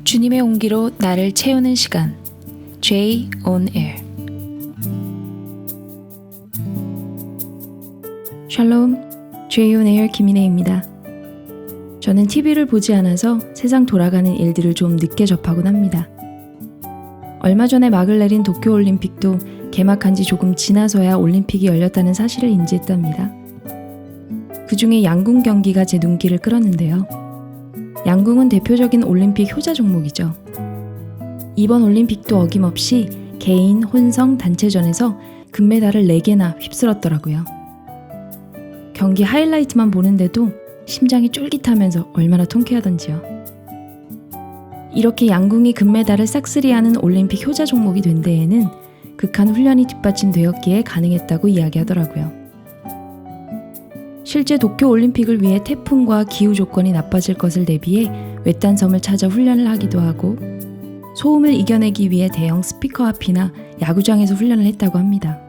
주님의 온기로 나를 채우는 시간 J on Air. 샬롬, J on Air 김인혜입니다. 저는 TV를 보지 않아서 세상 돌아가는 일들을 좀 늦게 접하곤 합니다. 얼마 전에 막을 내린 도쿄올림픽도 개막한 지 조금 지나서야 올림픽이 열렸다는 사실을 인지했답니다. 그 중에 양궁 경기가 제 눈길을 끌었는데요. 양궁은 대표적인 올림픽 효자 종목이죠. 이번 올림픽도 어김없이 개인, 혼성, 단체전에서 금메달을 4개나 휩쓸었더라고요. 경기 하이라이트만 보는데도 심장이 쫄깃하면서 얼마나 통쾌하던지요. 이렇게 양궁이 금메달을 싹쓸이하는 올림픽 효자 종목이 된 데에는 극한 훈련이 뒷받침되었기에 가능했다고 이야기하더라고요. 실제 도쿄올림픽을 위해 태풍과 기후 조건이 나빠질 것을 대비해 외딴 섬을 찾아 훈련을 하기도 하고 소음을 이겨내기 위해 대형 스피커 앞이나 야구장에서 훈련을 했다고 합니다.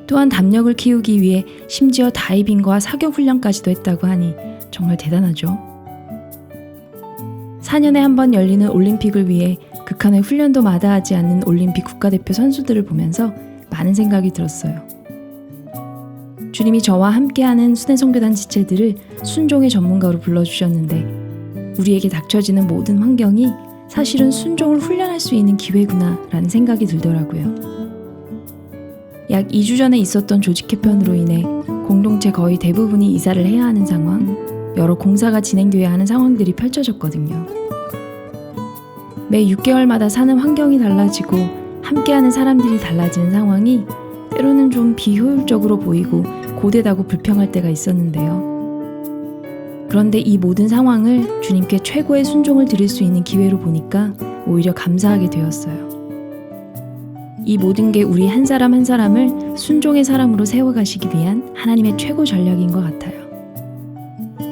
또한 담력을 키우기 위해 심지어 다이빙과 사격 훈련까지도 했다고 하니 정말 대단하죠. 4년에 한 번 열리는 올림픽을 위해 극한의 훈련도 마다하지 않는 올림픽 국가대표 선수들을 보면서 많은 생각이 들었어요. 주님이 저와 함께하는 순회선교단 지체들을 순종의 전문가로 불러주셨는데 우리에게 닥쳐지는 모든 환경이 사실은 순종을 훈련할 수 있는 기회구나 라는 생각이 들더라고요. 약 2주 전에 있었던 조직 개편으로 인해 공동체 거의 대부분이 이사를 해야 하는 상황, 여러 공사가 진행돼야 하는 상황들이 펼쳐졌거든요. 매 6개월마다 사는 환경이 달라지고 함께하는 사람들이 달라지는 상황이 때로는 좀 비효율적으로 보이고 고되다고 불평할 때가 있었는데요. 그런데 이 모든 상황을 주님께 최고의 순종을 드릴 수 있는 기회로 보니까 오히려 감사하게 되었어요. 이 모든 게 우리 한 사람 한 사람을 순종의 사람으로 세워가시기 위한 하나님의 최고 전략인 것 같아요.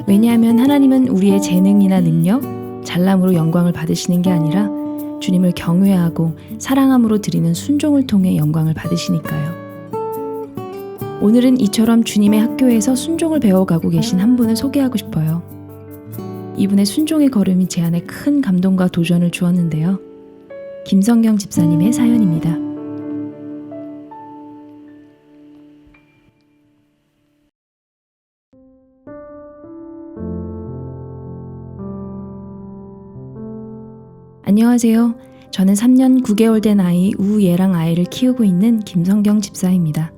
왜냐하면 하나님은 우리의 재능이나 능력, 잘남으로 영광을 받으시는 게 아니라 주님을 경외하고 사랑함으로 드리는 순종을 통해 영광을 받으시니까요. 오늘은 이처럼 주님의 학교에서 순종을 배워가고 계신 한 분을 소개하고 싶어요. 이분의 순종의 걸음이 제 안에 큰 감동과 도전을 주었는데요. 김성경 집사님의 사연입니다. 안녕하세요. 저는 3년 9개월 된 아이 우예랑 아이를 키우고 있는 김성경 집사입니다.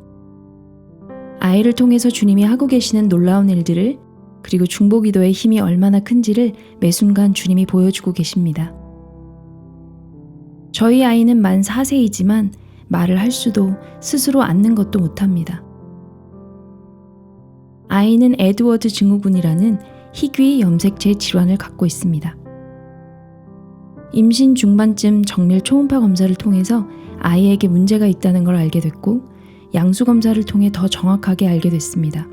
아이를 통해서 주님이 하고 계시는 놀라운 일들을 그리고 중보기도의 힘이 얼마나 큰지를 매 순간 주님이 보여주고 계십니다. 저희 아이는 만 4세이지만 말을 할 수도 스스로 앉는 것도 못합니다. 아이는 에드워드 증후군이라는 희귀 염색체 질환을 갖고 있습니다. 임신 중반쯤 정밀 초음파 검사를 통해서 아이에게 문제가 있다는 걸 알게 됐고 양수 검사를 통해 더 정확하게 알게 됐습니다.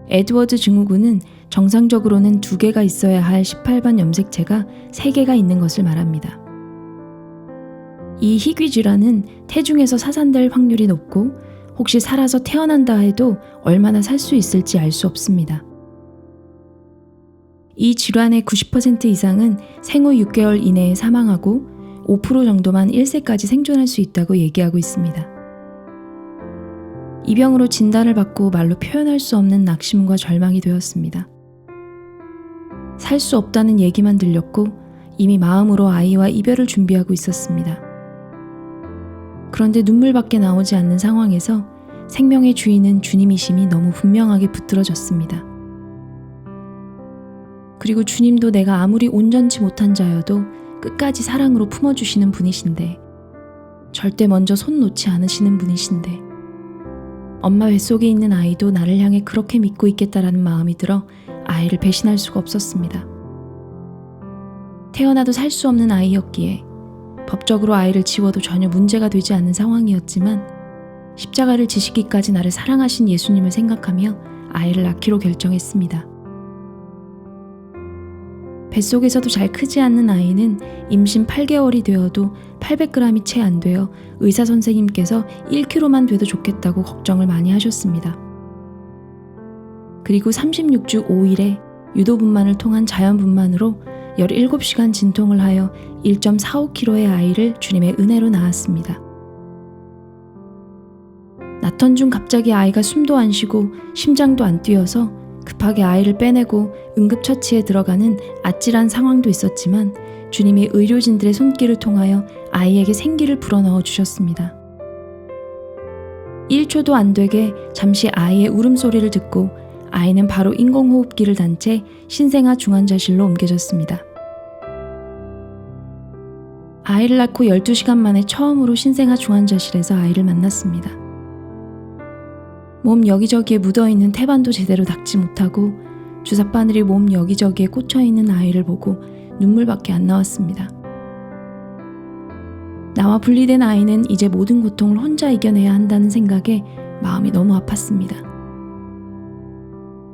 에드워드 증후군은 정상적으로는 2개가 있어야 할 18번 염색체가 3개가 있는 것을 말합니다. 이 희귀 질환은 태중에서 사산될 확률이 높고 혹시 살아서 태어난다 해도 얼마나 살 수 있을지 알 수 없습니다. 이 질환의 90% 이상은 생후 6개월 이내에 사망하고 5% 정도만 1세까지 생존할 수 있다고 얘기하고 있습니다. 이 병으로 진단을 받고 말로 표현할 수 없는 낙심과 절망이 되었습니다. 살 수 없다는 얘기만 들렸고 이미 마음으로 아이와 이별을 준비하고 있었습니다. 그런데 눈물밖에 나오지 않는 상황에서 생명의 주인은 주님이심이 너무 분명하게 붙들어졌습니다. 그리고 주님도 내가 아무리 온전치 못한 자여도 끝까지 사랑으로 품어주시는 분이신데 절대 먼저 손 놓지 않으시는 분이신데 엄마 뱃속에 있는 아이도 나를 향해 그렇게 믿고 있겠다라는 마음이 들어 아이를 배신할 수가 없었습니다. 태어나도 살 수 없는 아이였기에 법적으로 아이를 지워도 전혀 문제가 되지 않는 상황이었지만 십자가를 지시기까지 나를 사랑하신 예수님을 생각하며 아이를 낳기로 결정했습니다. 뱃속에서도 잘 크지 않는 아이는 임신 8개월이 되어도 800g이 채 안 되어 의사 선생님께서 1kg만 돼도 좋겠다고 걱정을 많이 하셨습니다. 그리고 36주 5일에 유도분만을 통한 자연분만으로 17시간 진통을 하여 1.45kg의 아이를 주님의 은혜로 낳았습니다. 낳던 중 갑자기 아이가 숨도 안 쉬고 심장도 안 뛰어서 급하게 아이를 빼내고 응급처치에 들어가는 아찔한 상황도 있었지만 주님이 의료진들의 손길을 통하여 아이에게 생기를 불어넣어 주셨습니다. 1초도 안 되게 잠시 아이의 울음소리를 듣고 아이는 바로 인공호흡기를 단 채 신생아 중환자실로 옮겨졌습니다. 아이를 낳고 12시간 만에 처음으로 신생아 중환자실에서 아이를 만났습니다. 몸 여기저기에 묻어있는 태반도 제대로 닦지 못하고 주사바늘이 몸 여기저기에 꽂혀있는 아이를 보고 눈물밖에 안 나왔습니다. 나와 분리된 아이는 이제 모든 고통을 혼자 이겨내야 한다는 생각에 마음이 너무 아팠습니다.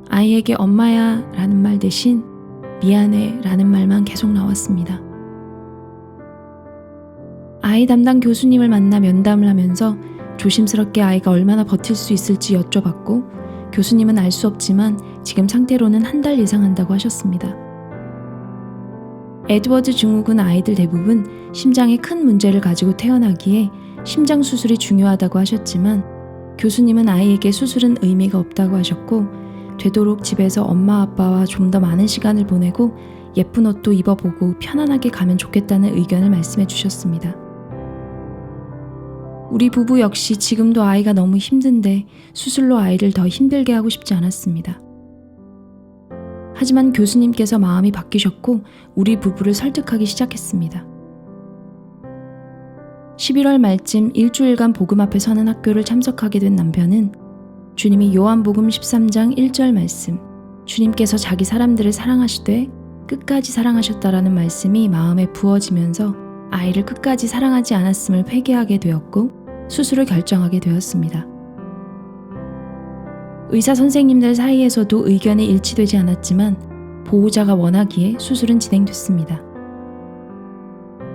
아이에게 엄마야 라는 말 대신 미안해 라는 말만 계속 나왔습니다. 아이 담당 교수님을 만나 면담을 하면서 조심스럽게 아이가 얼마나 버틸 수 있을지 여쭤봤고 교수님은 알 수 없지만 지금 상태로는 한 달 예상한다고 하셨습니다. 에드워드 증후군 아이들 대부분 심장에 큰 문제를 가지고 태어나기에 심장 수술이 중요하다고 하셨지만 교수님은 아이에게 수술은 의미가 없다고 하셨고 되도록 집에서 엄마 아빠와 좀 더 많은 시간을 보내고 예쁜 옷도 입어보고 편안하게 가면 좋겠다는 의견을 말씀해 주셨습니다. 우리 부부 역시 지금도 아이가 너무 힘든데 수술로 아이를 더 힘들게 하고 싶지 않았습니다. 하지만 교수님께서 마음이 바뀌셨고 우리 부부를 설득하기 시작했습니다. 11월 말쯤 일주일간 복음 앞에 서는 학교를 참석하게 된 남편은 주님이 요한복음 13장 1절 말씀, 주님께서 자기 사람들을 사랑하시되 끝까지 사랑하셨다라는 말씀이 마음에 부어지면서 아이를 끝까지 사랑하지 않았음을 회개하게 되었고 수술을 결정하게 되었습니다. 의사 선생님들 사이에서도 의견이 일치되지 않았지만 보호자가 원하기에 수술은 진행됐습니다.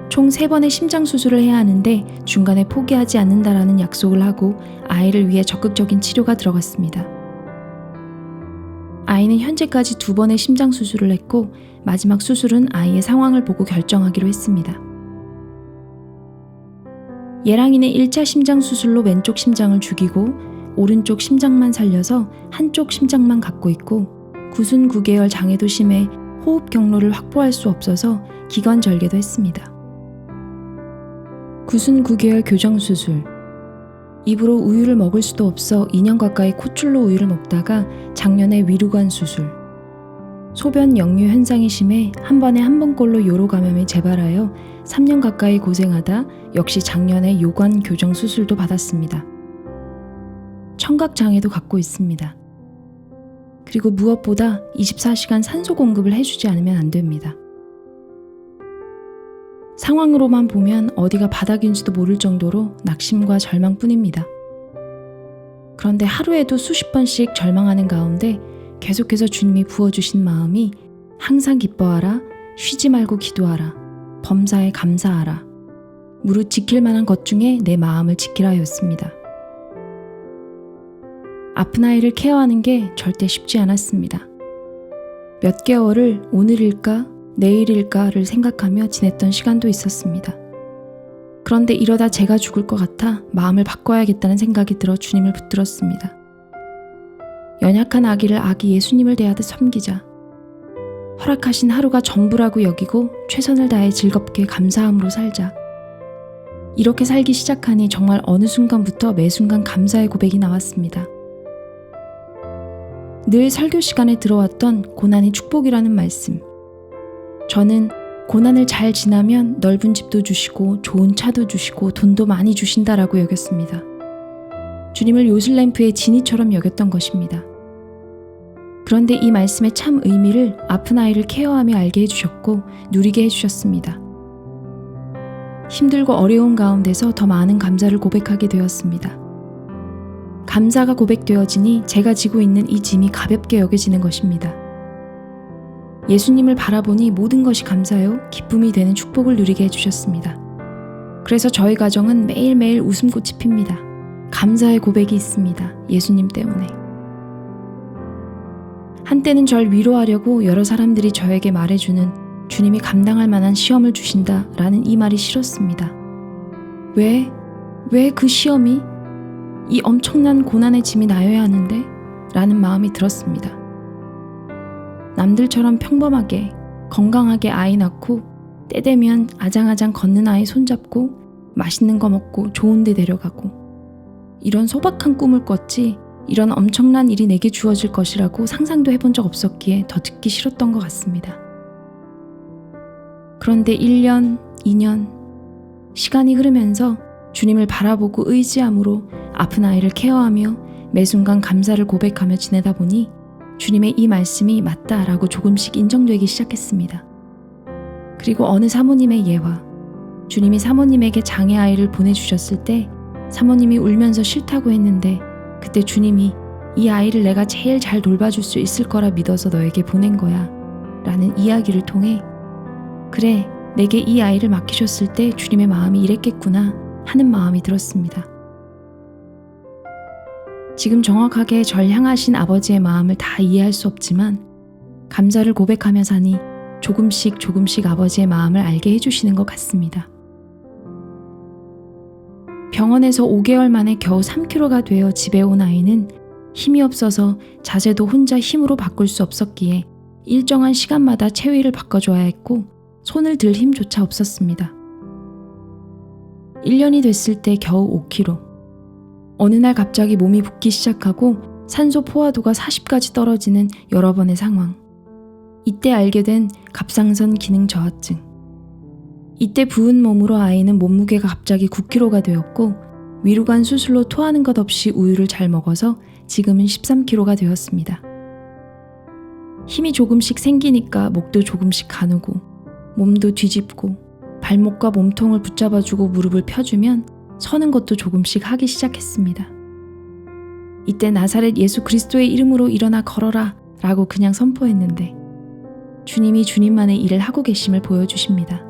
총 3번의 심장 수술을 해야 하는데 중간에 포기하지 않는다라는 약속을 하고 아이를 위해 적극적인 치료가 들어갔습니다. 아이는 현재까지 2번의 심장 수술을 했고 마지막 수술은 아이의 상황을 보고 결정하기로 했습니다. 예랑이는 1차 심장 수술로 왼쪽 심장을 죽이고 오른쪽 심장만 살려서 한쪽 심장만 갖고 있고 9순 9개월 장애도 심해 호흡 경로를 확보할 수 없어서 기관 절개도 했습니다. 9순 9개월 교정 수술. 입으로 우유를 먹을 수도 없어 2년 가까이 콧줄로 우유를 먹다가 작년에 위루관 수술. 소변 역류 현상이 심해 한 번에 한 번꼴로 요로 감염이 재발하여 3년 가까이 고생하다 역시 작년에 요관 교정 수술도 받았습니다. 청각 장애도 갖고 있습니다. 그리고 무엇보다 24시간 산소 공급을 해주지 않으면 안 됩니다. 상황으로만 보면 어디가 바닥인지도 모를 정도로 낙심과 절망뿐입니다. 그런데 하루에도 수십 번씩 절망하는 가운데 계속해서 주님이 부어주신 마음이 항상 기뻐하라, 쉬지 말고 기도하라, 범사에 감사하라, 무릇 지킬 만한 것 중에 내 마음을 지키라였습니다. 아픈 아이를 케어하는 게 절대 쉽지 않았습니다. 몇 개월을 오늘일까 내일일까를 생각하며 지냈던 시간도 있었습니다. 그런데 이러다 제가 죽을 것 같아 마음을 바꿔야겠다는 생각이 들어 주님을 붙들었습니다. 연약한 아기를 아기 예수님을 대하듯 섬기자. 허락하신 하루가 전부라고 여기고 최선을 다해 즐겁게 감사함으로 살자. 이렇게 살기 시작하니 정말 어느 순간부터 매 순간 감사의 고백이 나왔습니다. 늘 설교 시간에 들어왔던 고난이 축복이라는 말씀. 저는 고난을 잘 지나면 넓은 집도 주시고 좋은 차도 주시고 돈도 많이 주신다라고 여겼습니다. 주님을 요술램프의 지니처럼 여겼던 것입니다. 그런데 이 말씀의 참 의미를 아픈 아이를 케어하며 알게 해주셨고 누리게 해주셨습니다. 힘들고 어려운 가운데서 더 많은 감사를 고백하게 되었습니다. 감사가 고백되어지니 제가 지고 있는 이 짐이 가볍게 여겨지는 것입니다. 예수님을 바라보니 모든 것이 감사요 기쁨이 되는 축복을 누리게 해주셨습니다. 그래서 저희 가정은 매일매일 웃음꽃이 핍니다. 감사의 고백이 있습니다. 예수님 때문에. 한때는 절 위로하려고 여러 사람들이 저에게 말해주는 주님이 감당할 만한 시험을 주신다 라는 이 말이 싫었습니다. 왜 그 시험이? 이 엄청난 고난의 짐이 나여야 하는데? 라는 마음이 들었습니다. 남들처럼 평범하게 건강하게 아이 낳고 때 되면 아장아장 걷는 아이 손잡고 맛있는 거 먹고 좋은 데 데려가고 이런 소박한 꿈을 꿨지 이런 엄청난 일이 내게 주어질 것이라고 상상도 해본 적 없었기에 더 듣기 싫었던 것 같습니다. 그런데 1년, 2년 시간이 흐르면서 주님을 바라보고 의지함으로 아픈 아이를 케어하며 매 순간 감사를 고백하며 지내다 보니 주님의 이 말씀이 맞다라고 조금씩 인정되기 시작했습니다. 그리고 어느 사모님의 예화, 주님이 사모님에게 장애아이를 보내주셨을 때 사모님이 울면서 싫다고 했는데 그때 주님이 이 아이를 내가 제일 잘 돌봐줄 수 있을 거라 믿어서 너에게 보낸 거야 라는 이야기를 통해 그래, 내게 이 아이를 맡기셨을 때 주님의 마음이 이랬겠구나 하는 마음이 들었습니다. 지금 정확하게 절 향하신 아버지의 마음을 다 이해할 수 없지만 감사를 고백하며 사니 조금씩 아버지의 마음을 알게 해주시는 것 같습니다. 병원에서 5개월 만에 겨우 3kg가 되어 집에 온 아이는 힘이 없어서 자세도 혼자 힘으로 바꿀 수 없었기에 일정한 시간마다 체위를 바꿔줘야 했고 손을 들 힘조차 없었습니다. 1년이 됐을 때 겨우 5kg. 어느 날 갑자기 몸이 붓기 시작하고 산소 포화도가 40까지 떨어지는 여러 번의 상황. 이때 알게 된 갑상선 기능 저하증. 이때 부은 몸으로 아이는 몸무게가 갑자기 9kg가 되었고 위로간 수술로 토하는 것 없이 우유를 잘 먹어서 지금은 13kg가 되었습니다. 힘이 조금씩 생기니까 목도 조금씩 가누고 몸도 뒤집고 발목과 몸통을 붙잡아주고 무릎을 펴주면 서는 것도 조금씩 하기 시작했습니다. 이때 나사렛 예수 그리스도의 이름으로 일어나 걸어라 라고 그냥 선포했는데 주님이 주님만의 일을 하고 계심을 보여주십니다.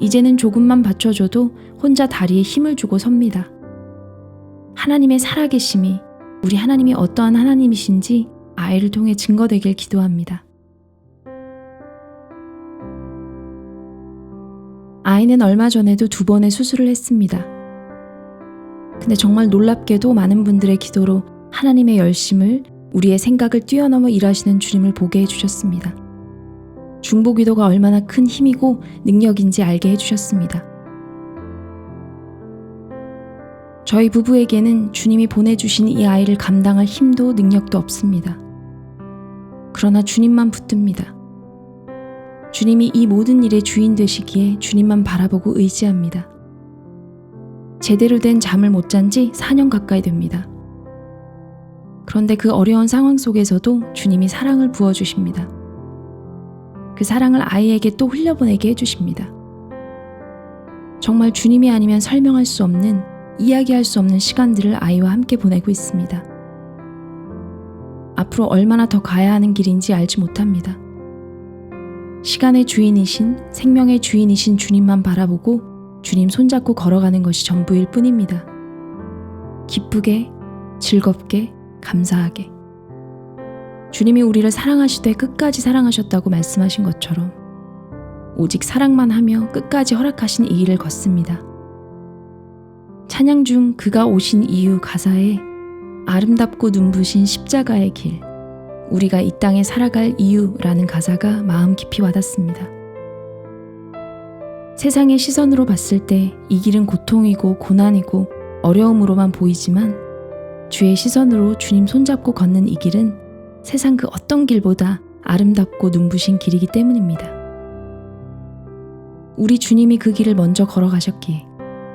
이제는 조금만 받쳐줘도 혼자 다리에 힘을 주고 섭니다. 하나님의 살아계심이 우리 하나님이 어떠한 하나님이신지 아이를 통해 증거되길 기도합니다. 아이는 얼마 전에도 2번의 수술을 했습니다. 근데 정말 놀랍게도 많은 분들의 기도로 하나님의 열심을 우리의 생각을 뛰어넘어 일하시는 주님을 보게 해주셨습니다. 중보기도가 얼마나 큰 힘이고 능력인지 알게 해주셨습니다. 저희 부부에게는 주님이 보내주신 이 아이를 감당할 힘도 능력도 없습니다. 그러나 주님만 붙듭니다. 주님이 이 모든 일의 주인 되시기에 주님만 바라보고 의지합니다. 제대로 된 잠을 못 잔 지 4년 가까이 됩니다. 그런데 그 어려운 상황 속에서도 주님이 사랑을 부어주십니다. 그 사랑을 아이에게 또 흘려보내게 해주십니다. 정말 주님이 아니면 설명할 수 없는, 이야기할 수 없는 시간들을 아이와 함께 보내고 있습니다. 앞으로 얼마나 더 가야 하는 길인지 알지 못합니다. 시간의 주인이신, 생명의 주인이신 주님만 바라보고 주님 손잡고 걸어가는 것이 전부일 뿐입니다. 기쁘게, 즐겁게, 감사하게. 주님이 우리를 사랑하시되 끝까지 사랑하셨다고 말씀하신 것처럼 오직 사랑만 하며 끝까지 허락하신 이 길을 걷습니다. 찬양 중 그가 오신 이유 가사에 아름답고 눈부신 십자가의 길, 우리가 이 땅에 살아갈 이유라는 가사가 마음 깊이 와닿습니다. 세상의 시선으로 봤을 때 이 길은 고통이고 고난이고 어려움으로만 보이지만 주의 시선으로 주님 손잡고 걷는 이 길은 세상 그 어떤 길보다 아름답고 눈부신 길이기 때문입니다. 우리 주님이 그 길을 먼저 걸어가셨기에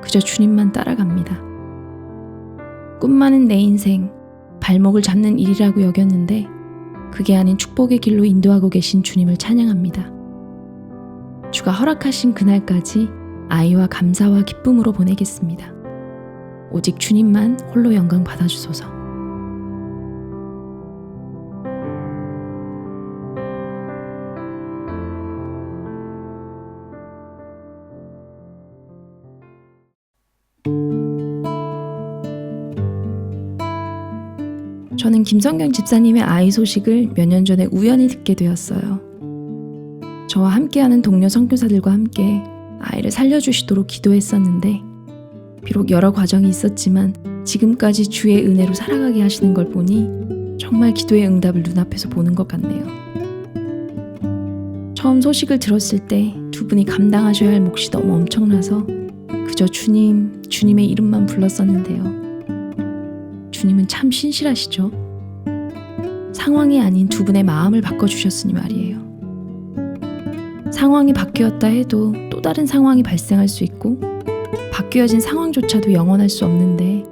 그저 주님만 따라갑니다. 꿈 많은 내 인생, 발목을 잡는 일이라고 여겼는데 그게 아닌 축복의 길로 인도하고 계신 주님을 찬양합니다. 주가 허락하신 그날까지 아이와 감사와 기쁨으로 보내겠습니다. 오직 주님만 홀로 영광 받아주소서. 저는 김성경 집사님의 아이 소식을 몇 년 전에 우연히 듣게 되었어요. 저와 함께하는 동료 선교사들과 함께 아이를 살려주시도록 기도했었는데 비록 여러 과정이 있었지만 지금까지 주의 은혜로 살아가게 하시는 걸 보니 정말 기도의 응답을 눈앞에서 보는 것 같네요. 처음 소식을 들었을 때 두 분이 감당하셔야 할 몫이 너무 엄청나서 그저 주님, 주님의 이름만 불렀었는데요. 주님은 참 신실하시죠. 상황이 아닌 두 분의 마음을 바꿔주셨으니 말이에요. 상황이 바뀌었다 해도 또 다른 상황이 발생할 수 있고 바뀌어진 상황조차도 영원할 수 없는데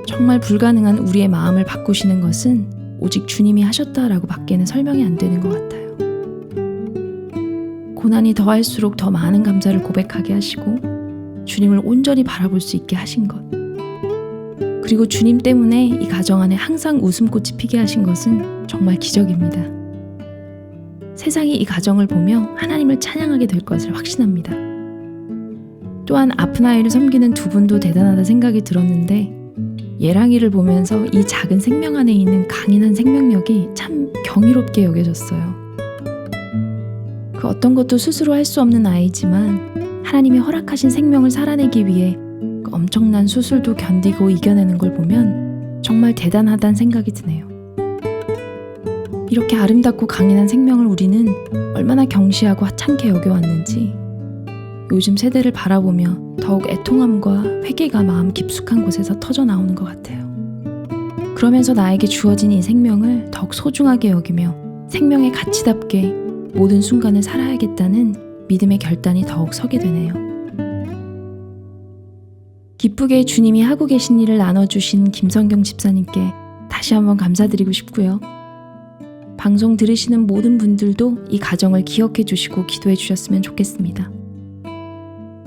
정말 불가능한 우리의 마음을 바꾸시는 것은 오직 주님이 하셨다라고 밖에는 설명이 안 되는 것 같아요. 고난이 더할수록 더 많은 감사를 고백하게 하시고 주님을 온전히 바라볼 수 있게 하신 것, 그리고 주님 때문에 이 가정 안에 항상 웃음꽃이 피게 하신 것은 정말 기적입니다. 세상이 이 가정을 보며 하나님을 찬양하게 될 것을 확신합니다. 또한 아픈 아이를 섬기는 두 분도 대단하다 생각이 들었는데 예랑이를 보면서 이 작은 생명 안에 있는 강인한 생명력이 참 경이롭게 여겨졌어요. 그 어떤 것도 스스로 할 수 없는 아이지만 하나님이 허락하신 생명을 살아내기 위해 그 엄청난 수술도 견디고 이겨내는 걸 보면 정말 대단하다는 생각이 드네요. 이렇게 아름답고 강인한 생명을 우리는 얼마나 경시하고 하찮게 여겨왔는지 요즘 세대를 바라보며 더욱 애통함과 회개가 마음 깊숙한 곳에서 터져 나오는 것 같아요. 그러면서 나에게 주어진 이 생명을 더욱 소중하게 여기며 생명의 가치답게 모든 순간을 살아야겠다는 믿음의 결단이 더욱 서게 되네요. 기쁘게 주님이 하고 계신 일을 나눠주신 김성경 집사님께 다시 한번 감사드리고 싶고요. 방송 들으시는 모든 분들도 이 가정을 기억해 주시고 기도해 주셨으면 좋겠습니다.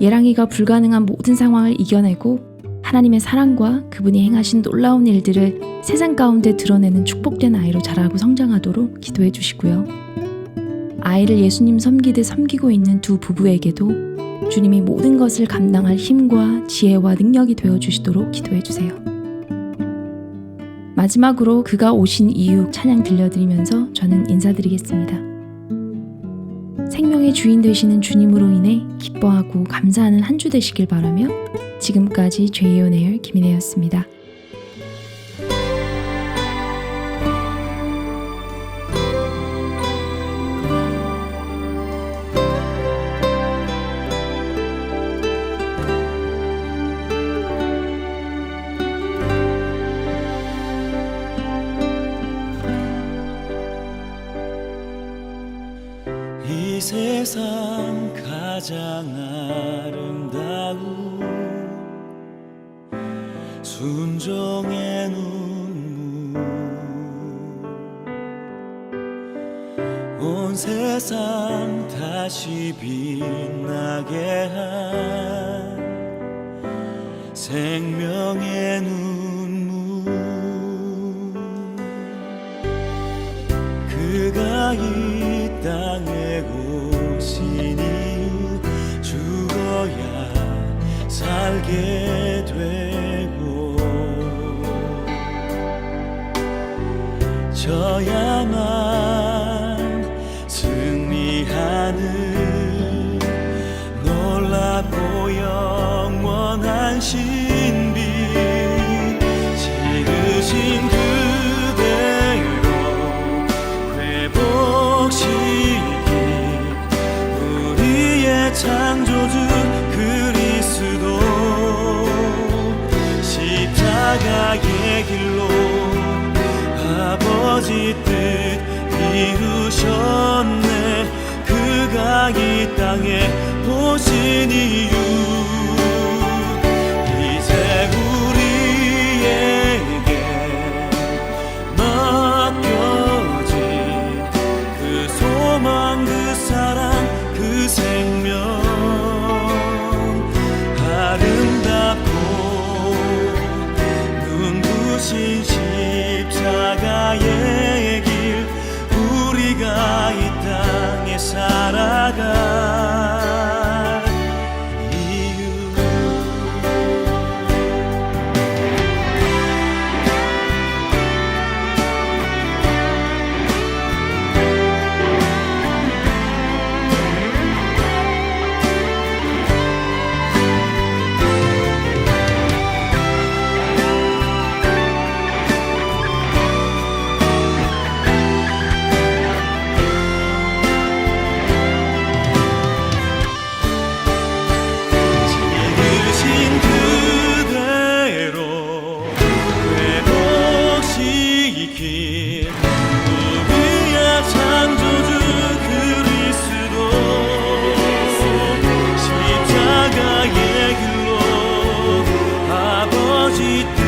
예랑이가 불가능한 모든 상황을 이겨내고 하나님의 사랑과 그분이 행하신 놀라운 일들을 세상 가운데 드러내는 축복된 아이로 자라고 성장하도록 기도해 주시고요. 아이를 예수님 섬기듯 섬기고 있는 두 부부에게도 주님이 모든 것을 감당할 힘과 지혜와 능력이 되어주시도록 기도해주세요. 마지막으로 그가 오신 이유 찬양 들려드리면서 저는 인사드리겠습니다. 생명의 주인 되시는 주님으로 인해 기뻐하고 감사하는 한 주 되시길 바라며 지금까지 죄이온에일 김인혜였습니다. 이 세상 가장 아름다운 순종의 눈물 온 세상 다시 빛나게 한 생명의 눈물 그가 이 땅에 오신 이유 죽어야 살게 되고 져야만 승리하는 놀랍고 영원한 신비 지으신 그대로 회복시킨 우리의 창조주 그리스도 십자가의 길로 아버지 뜻 이루셨네 그가 이 땅에 오신 이유 이제 우리에게 맡겨진 그 소망 그 사랑 그 생명 아름답고 눈부신 십자가의 길 우리가 이 땅에 살아갈 오직